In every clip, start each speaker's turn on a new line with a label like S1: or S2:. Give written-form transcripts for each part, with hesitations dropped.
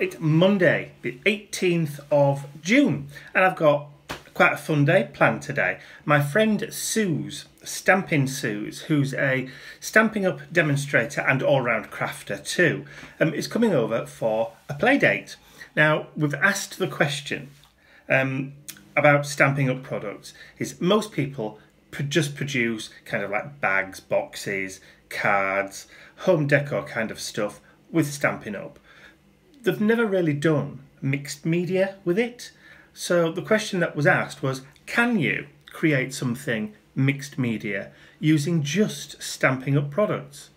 S1: it's Monday, the 18th of June, and I've got quite a fun day planned today. My friend Suse, Stampin' Suse, who's a Stampin' Up demonstrator and all-round crafter too, is coming over for a Playdate. Now, we've asked the question about Stampin' Up products. Is most people just produce kind of like bags, boxes, cards, home decor kind of stuff with Stampin' Up. They've never really done mixed media with it. So the question that was asked was, can you create something mixed media using just Stampin' Up products?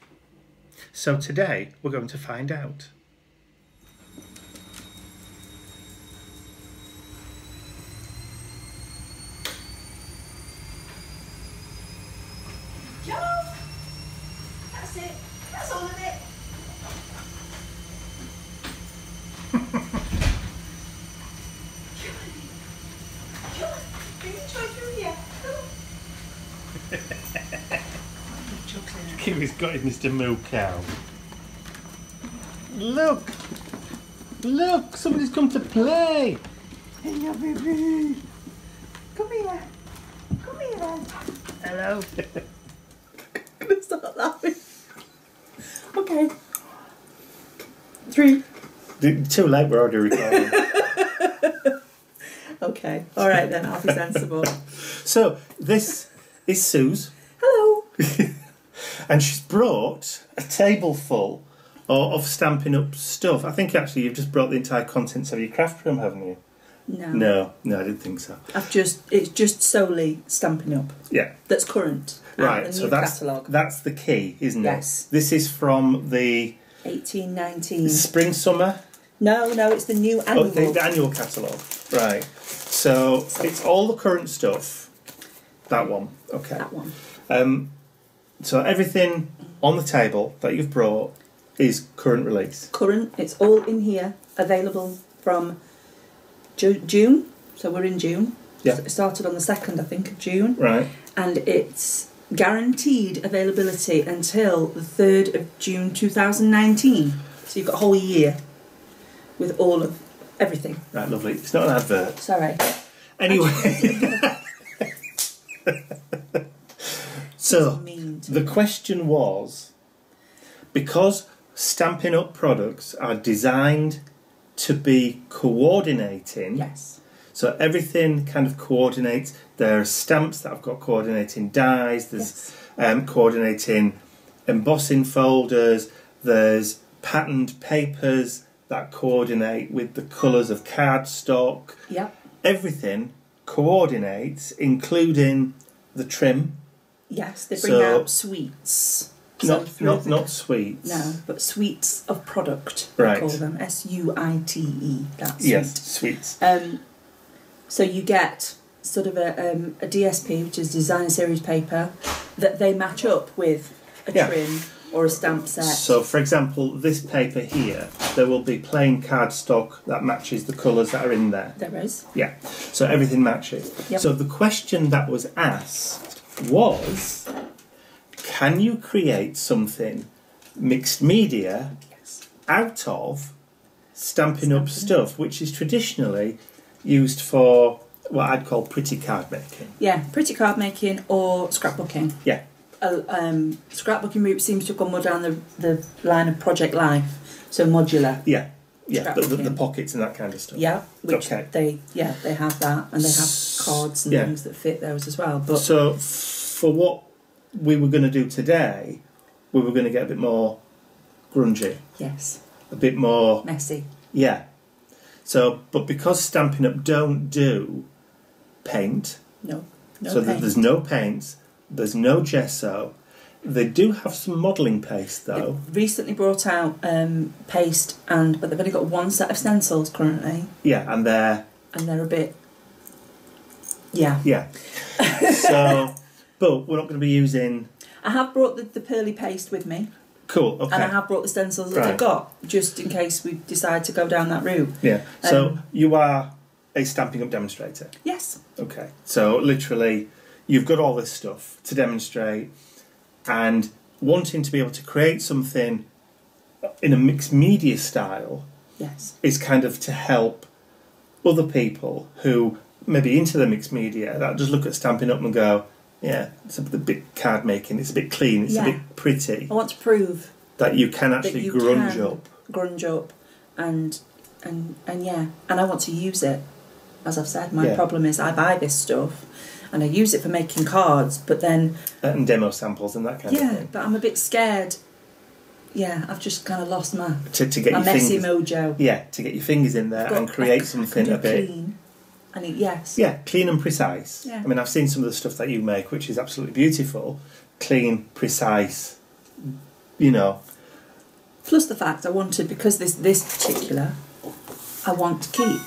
S1: So today we're going to find out.
S2: That's it. That's all of it. Come on. Bring the toy through here.
S1: Look, he's got Mr. Moo Cow. Look! Look! Somebody's come to play!
S2: Hello, baby. Come here. Come here, then.
S1: Hello!
S2: I'm going to start laughing. Okay. 3.
S1: Too late, we're already recording.
S2: Okay. All right, then. I'll be sensible.
S1: So, this is Suse.
S2: Hello.
S1: And she's brought a table full of Stampin' Up stuff. I think actually you've just brought the entire contents of your craft room, haven't you?
S2: No.
S1: No, I didn't think so.
S2: It's just solely Stampin' Up.
S1: Yeah.
S2: That's current.
S1: Right, so that's the key, isn't it?
S2: Yes.
S1: This is from the
S2: 1819.
S1: spring summer.
S2: No, it's the new annual.
S1: Oh, the annual catalogue. Right. So it's all the current stuff. That one. Okay.
S2: That one.
S1: So everything on the table that you've brought is current release.
S2: Current. It's all in here, available from June. So we're in June.
S1: Yeah.
S2: It started on the 2nd, I think, of June.
S1: Right.
S2: And it's guaranteed availability until the 3rd of June 2019. So you've got a whole year with all of everything.
S1: Right, lovely. It's not an advert.
S2: Sorry.
S1: Anyway. So, the question was, because Stampin' Up products are designed to be coordinating.
S2: Yes.
S1: So everything kind of coordinates. There are stamps that have got coordinating dies. There's coordinating embossing folders. There's patterned papers that coordinate with the colours of cardstock.
S2: Yep.
S1: Everything coordinates, including the trim.
S2: Yes, they bring out sweets.
S1: Not sweets.
S2: No, but suites of product.
S1: Right.
S2: We call them SUITE. That's
S1: yes, sweets.
S2: So you get sort of a DSP, which is designer series paper, that they match up with a trim or a stamp set.
S1: So, for example, this paper here, there will be plain cardstock that matches the colours that are in there.
S2: There is.
S1: Yeah. So everything matches.
S2: Yep.
S1: So the question that was asked was, can you create something mixed media out of Stampin' Up stuff, which is traditionally used for what I'd call pretty card making?
S2: Yeah, pretty card making or scrapbooking.
S1: Yeah.
S2: Scrapbooking route seems to have gone more down the line of Project Life, so modular.
S1: Yeah, the pockets and that kind of stuff.
S2: Yeah, which they have that, and they have cards and things that fit those as well. But
S1: so for what we were going to do today, we were going to get a bit more grungy.
S2: Yes.
S1: A bit more
S2: messy.
S1: Yeah. So, but because Stampin' Up don't do paint,
S2: no
S1: so
S2: paint.
S1: There's no paints, there's no gesso. They do have some modelling paste though.
S2: They've recently brought out paste, but they've only got one set of stencils currently.
S1: Yeah, and they're
S2: a bit. Yeah.
S1: Yeah. So, but we're not going to be using.
S2: I have brought the pearly paste with me.
S1: Cool. Okay.
S2: And I have brought the stencils that I've got, just in case we decide to go down that route.
S1: Yeah. So you are a Stampin' Up demonstrator.
S2: Yes.
S1: Okay. So literally, you've got all this stuff to demonstrate, and wanting to be able to create something in a mixed media style
S2: Yes.
S1: is kind of to help other people who may be into the mixed media that just look at Stampin' Up and go, yeah, it's a bit card making, it's a bit clean, it's a bit pretty.
S2: I want to prove
S1: that you can actually grunge up. And I want to use it. As I've said, my problem is I buy this stuff and I use it for making cards, but then... and demo samples and that kind of thing.
S2: Yeah, but I'm a bit scared. Yeah, I've just kind of lost my
S1: get
S2: my
S1: your
S2: messy
S1: fingers,
S2: mojo.
S1: Yeah, to get your fingers in there and create something a bit...
S2: clean. And yes.
S1: Yeah, clean and precise.
S2: Yeah.
S1: I mean, I've seen some of the stuff that you make, which is absolutely beautiful. Clean, precise, you know.
S2: Plus the fact I wanted, because this particular, I want to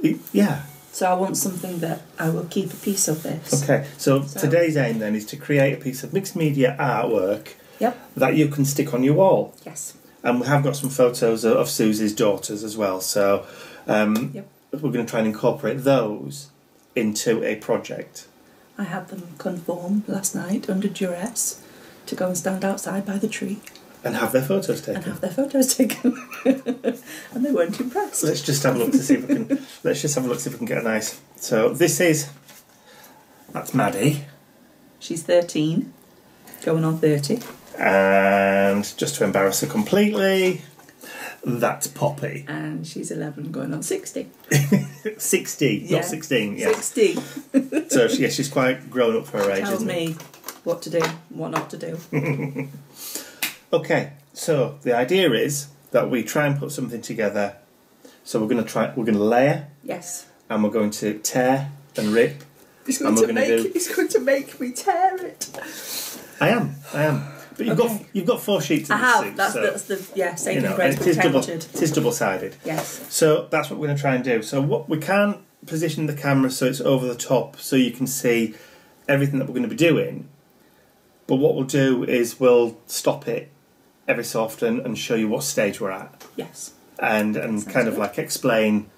S2: keep.
S1: Yeah.
S2: So I want something that I will keep a piece of this.
S1: Okay, so today's aim then is to create a piece of mixed media artwork that you can stick on your wall.
S2: Yes.
S1: And we have got some photos of Suse's daughters as well, so we're going to try and incorporate those into a project. I
S2: had them conform last night under duress to go and stand outside by the tree.
S1: And have their photos taken.
S2: And they weren't impressed.
S1: Let's just have a look to see if we can. Let's just have a look to see if we can get a nice. So that's Maddie.
S2: She's 13, going on 30.
S1: And just to embarrass her completely, that's Poppy.
S2: And she's 11, going on 60.
S1: 60, not 16. Yeah.
S2: 60.
S1: So she's quite grown up for her age.
S2: Tells me what to do, what not to do.
S1: Okay, so the idea is that we try and put something together. So we're going to layer.
S2: Yes.
S1: And we're going to tear and rip.
S2: He's going to make me tear it.
S1: I am. But you've got 4 sheets of
S2: this
S1: suit.
S2: That's the saving grace.
S1: It is double-sided.
S2: Yes.
S1: So that's what we're going to try and do. So what we can position the camera so it's over the top so you can see everything that we're going to be doing. But what we'll do is we'll stop it every so often and show you what stage we're at.
S2: Yes.
S1: And kind of like explain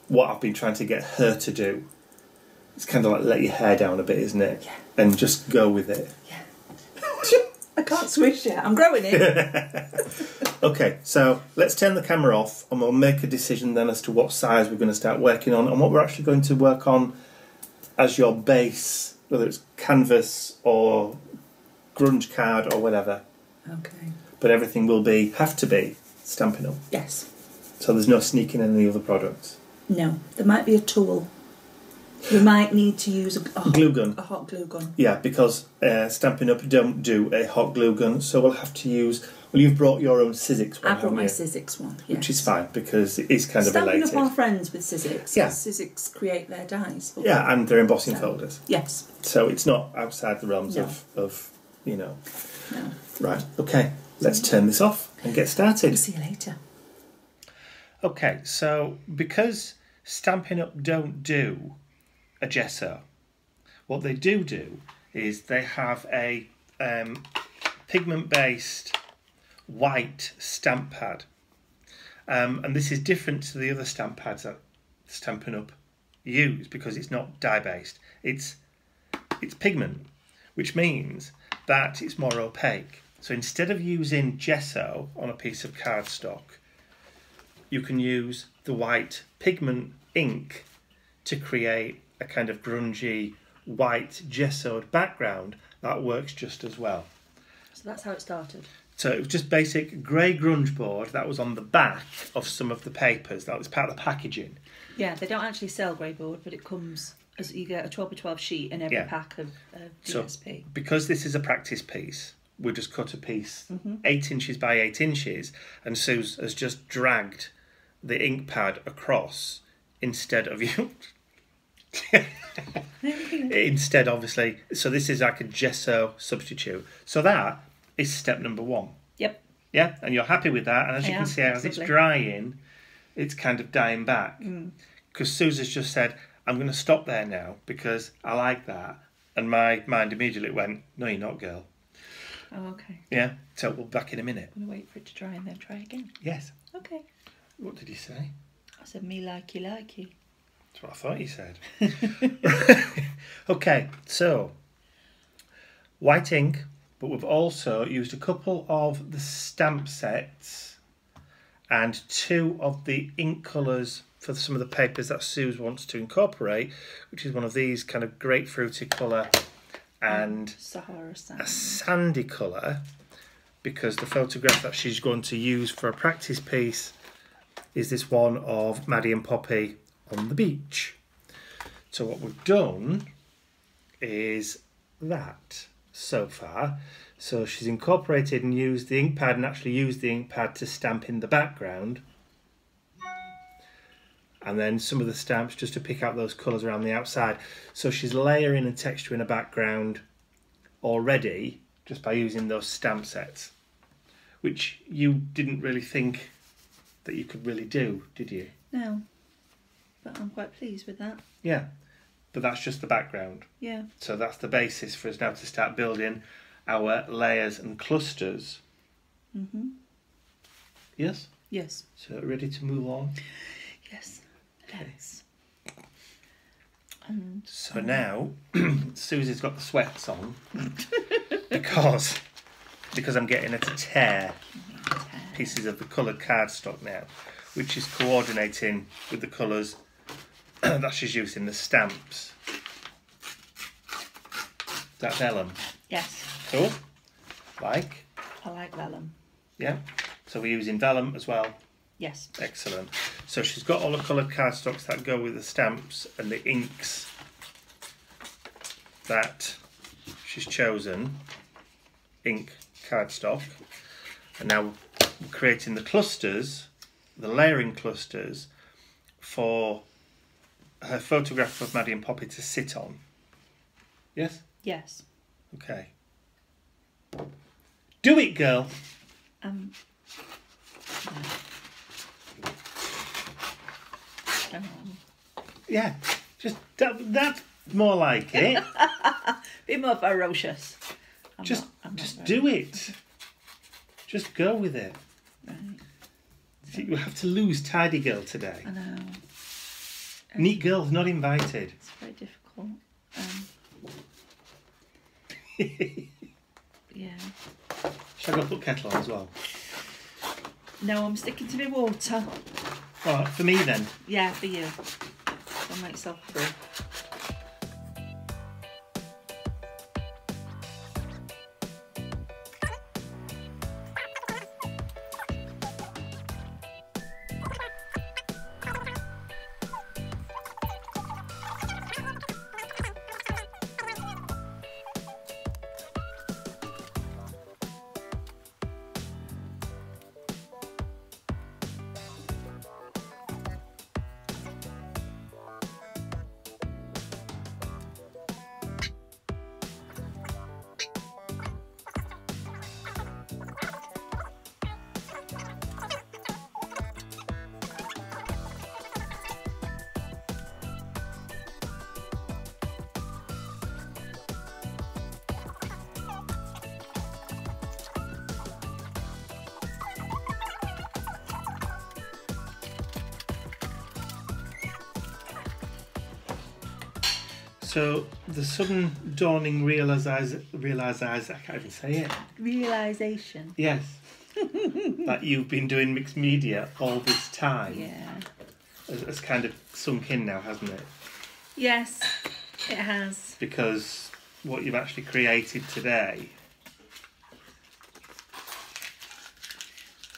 S1: what I've been trying to get her to do. It's kind of like let your hair down a bit, isn't it?
S2: Yeah.
S1: And just go with it.
S2: Yeah. I can't swish yet. I'm growing it.
S1: Okay, so let's turn the camera off and we'll make a decision then as to what size we're going to start working on and what we're actually going to work on as your base, whether it's canvas or grunge card or whatever.
S2: Okay.
S1: But everything will have to be Stampin' Up.
S2: Yes.
S1: So there's no sneaking in any other products.
S2: No, there might be a tool. We might need to use a
S1: glue gun.
S2: A hot glue gun.
S1: Yeah, because Stampin' Up don't do a hot glue gun, so we'll have to use. Well, you've brought your own Sizzix one.
S2: I brought my Sizzix one, yes.
S1: Which is fine because it is kind of related.
S2: Stampin' Up are friends with Sizzix.
S1: Yeah.
S2: Sizzix create their dies.
S1: Yeah, and they're embossing folders.
S2: Yes.
S1: So it's not outside the realms of
S2: No.
S1: Right. Okay. Let's turn this off and get started.
S2: We'll see you later.
S1: Okay, so because Stampin' Up don't do a gesso, what they do is they have a pigment-based white stamp pad. And this is different to the other stamp pads that Stampin' Up use because it's not dye-based. It's pigment, which means that it's more opaque. So instead of using gesso on a piece of cardstock, you can use the white pigment ink to create a kind of grungy white gessoed background that works just as well.
S2: So that's how it started.
S1: So it was just basic grey grunge board that was on the back of some of the papers. That was part of the packaging.
S2: Yeah, they don't actually sell grey board, but it comes as you get a 12x12 sheet in every pack of DSP.
S1: So because this is a practice piece, we just cut a piece 8 inches by 8 inches, and Suse has just dragged the ink pad across instead of you. Instead, obviously, so this is like a gesso substitute. So that is step number 1.
S2: Yep.
S1: Yeah, and you're happy with that, and as you can see, as it's drying, it's kind of dying back. Because Suse has just said, I'm going to stop there now because I like that. And my mind immediately went, no, you're not, girl.
S2: Oh, okay.
S1: Yeah, so we'll be back in a minute.
S2: I'm going to wait for it to dry and then try again.
S1: Yes.
S2: Okay.
S1: What did you say?
S2: I said, me likey likey.
S1: That's what I thought you said. Okay, so white ink, but we've also used a couple of the stamp sets and 2 of the ink colours for some of the papers that Suse wants to incorporate, which is one of these kind of grapefruity colour and
S2: Sahara sand.
S1: a sandy colour, because the photograph that she's going to use for a practice piece is this one of Maddie and Poppy on the beach. So what we've done is that so far. So she's incorporated and used the ink pad and actually used the ink pad to stamp in the background. And then some of the stamps just to pick out those colours around the outside. So she's layering and texturing a background already just by using those stamp sets, which you didn't really think that you could really do, did you?
S2: No, but I'm quite pleased with that.
S1: Yeah, but that's just the background.
S2: Yeah.
S1: So that's the basis for us now to start building our layers and clusters.
S2: Mm-hmm.
S1: Yes?
S2: Yes.
S1: So ready to move on?
S2: Yes.
S1: Okay.
S2: Yes.
S1: So now, Susie's got the sweats on because I'm getting her to tear pieces of the coloured cardstock now, which is coordinating with the colours that she's using, the stamps. Is that vellum?
S2: Yes.
S1: Cool. Like?
S2: I like vellum.
S1: Yeah. So we're using vellum as well.
S2: Yes.
S1: Excellent. So she's got all the coloured cardstocks that go with the stamps and the inks that she's chosen. Ink cardstock. And now we're creating the clusters, the layering clusters, for her photograph of Maddie and Poppy to sit on. Yes?
S2: Yes.
S1: Okay. Do it, girl.
S2: No.
S1: Yeah, just that's more like it.
S2: Be more ferocious.
S1: Just do it. Just go with it.
S2: Right.
S1: See, you have to lose tidy girl today.
S2: I know.
S1: Neat girl's not invited.
S2: It's very difficult. Yeah.
S1: Shall I go put kettle on as well?
S2: No, I'm sticking to my water.
S1: All right, for me then.
S2: Yeah, for you. Don't make yourself through.
S1: So the sudden dawning realisation, I can't even say it.
S2: Realisation.
S1: Yes. That you've been doing mixed media all this time.
S2: Yeah.
S1: Has kind of sunk in now, hasn't it?
S2: Yes, it has.
S1: Because what you've actually created today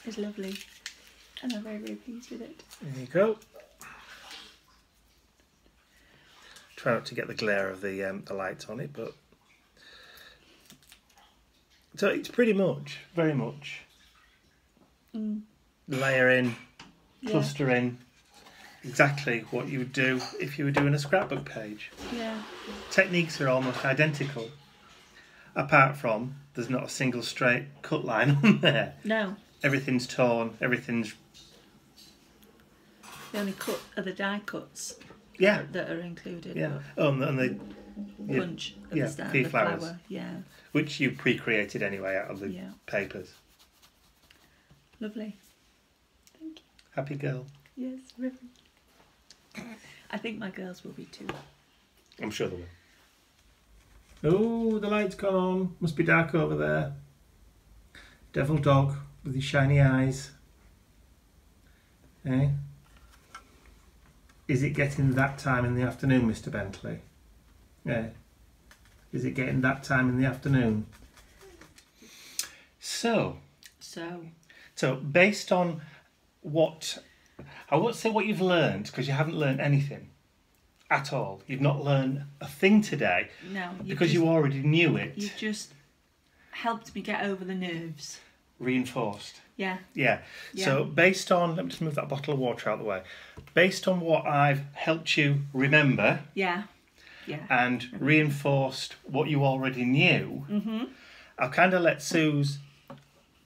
S2: It's lovely. And I'm very, very pleased with it.
S1: There you go. Try not to get the glare of the lights on it, but so it's pretty much, very much layering, clustering, exactly what you would do if you were doing a scrapbook page.
S2: Yeah.
S1: Techniques are almost identical, apart from there's not a single straight cut line on there.
S2: No.
S1: Everything's torn, everything's...
S2: The only cut are the die cuts.
S1: Yeah.
S2: That are included.
S1: Yeah. Oh, and the
S2: punch at the start,
S1: pea
S2: the
S1: flowers.
S2: flower. Yeah.
S1: Which you pre-created anyway out of the papers.
S2: Lovely. Thank you.
S1: Happy girl.
S2: Yes, really. I think my girls will be too.
S1: I'm sure they will. Oh, the light's gone on. Must be dark over there. Devil dog with his shiny eyes. Eh? Is it getting that time in the afternoon, Mr. Bentley? Yeah. Is it getting that time in the afternoon? So based on what, I won't say what you've learned, because you haven't learned anything at all. You've not learned a thing today.
S2: No.
S1: Because you already knew it.
S2: You've just helped me get over the nerves.
S1: Reinforced.
S2: Yeah.
S1: Yeah. So based on, let me just move that bottle of water out of the way. Based on what I've helped you remember.
S2: Yeah.
S1: And reinforced what you already knew. I'll kind of let Suse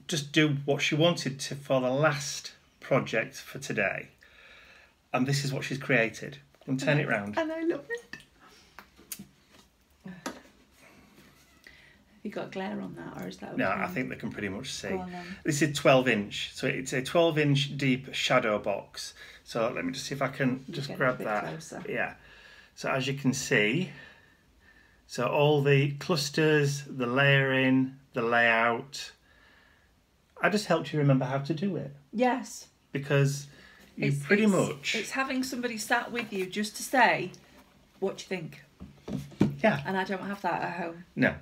S1: just do what she wanted to for the last project for today. And this is what she's created. And turn it round.
S2: And I love it. Have you got glare on that, or is that okay?
S1: No, I think they can pretty much see.
S2: Go on, then.
S1: This is 12-inch, so it's a 12-inch deep shadow box. So let me just see if I can just grab that.
S2: Closer.
S1: Yeah. So as you can see, so all the clusters, the layering, the layout. I just helped you remember how to do it.
S2: Yes.
S1: Because you pretty much...
S2: It's having somebody sat with you just to say, what do you think?
S1: Yeah.
S2: And I don't have that at home.
S1: No.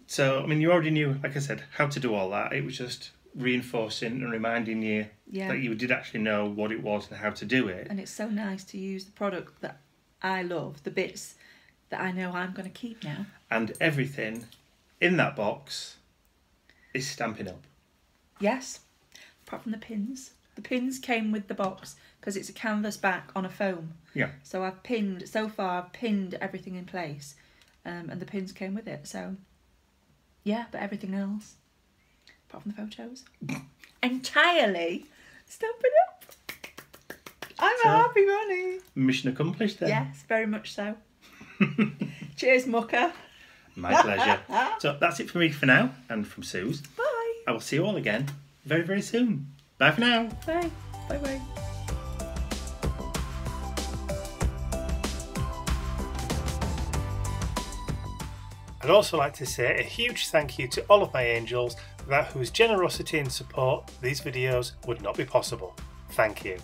S1: So, I mean, you already knew, like I said, how to do all that. It was just reinforcing and reminding you that you did actually know what it was and how to do it.
S2: And it's so nice to use the product that I love, the bits that I know I'm going to keep now. And
S1: everything in that box is Stampin' Up.
S2: Yes, apart from the pins. The pins came with the box because it's a canvas back on a foam.
S1: Yeah.
S2: So I've pinned everything in place, and the pins came with it. So, yeah, but everything else, apart from the photos, entirely Stampin' Up. I'm a happy bunny.
S1: Mission accomplished then.
S2: Yes, very much so. Cheers, Mucker.
S1: My pleasure. So that's it for me for now, and from Suse.
S2: Bye.
S1: I will see you all again very, very soon. Bye for now.
S2: Bye. Bye-bye.
S1: I'd also like to say a huge thank you to all of my angels, without whose generosity and support these videos would not be possible. Thank you.